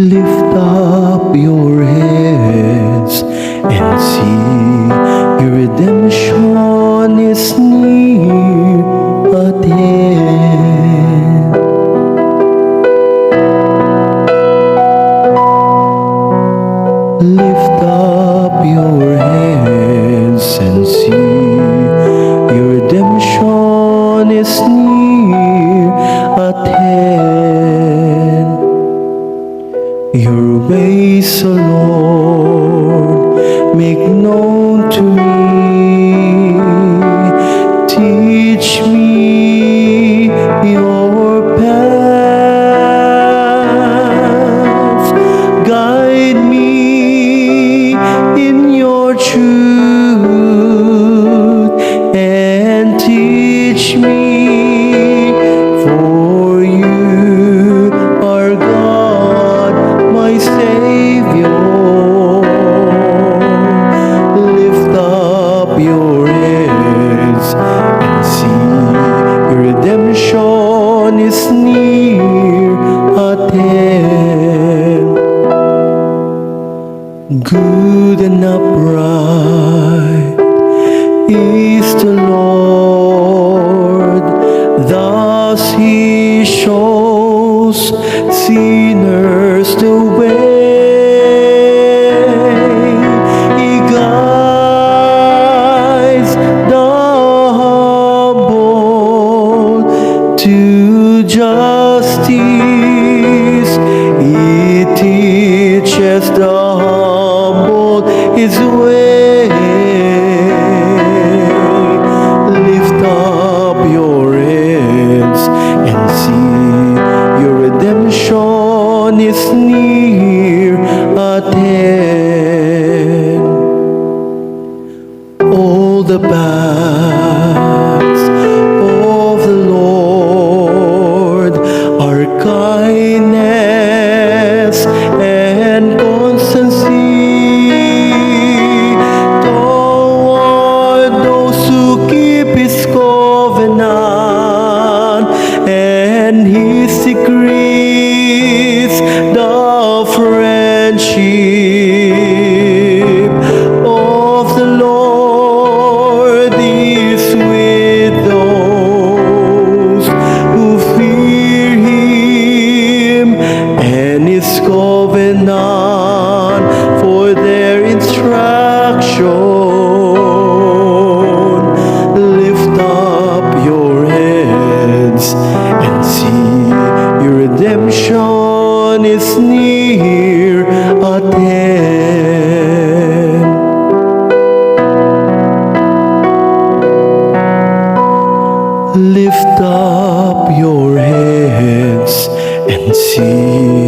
Lift up your heads and see your redemption is near at hand. Lift up your heads and see your redemption is near at hand. Your ways, O Lord, make known to me. Teach me your path. Guide me in your truth and teach me, for you are God, my Savior. Lift up your heads and see your redemption is near at hand. Good and upright is the Lord, thus He shows sinners the way. He guides the humble to justice. He teaches the humble His way. Lift up your heads and see your redemption is near at hand. All the paths of the Lord are kindness and constancy toward those who keep His covenant and His decrees. The friendship of the Lord is with those who fear Him, and His covenant for their instruction. Lift up your heads and see your redemption is near at hand. Lift up your heads and see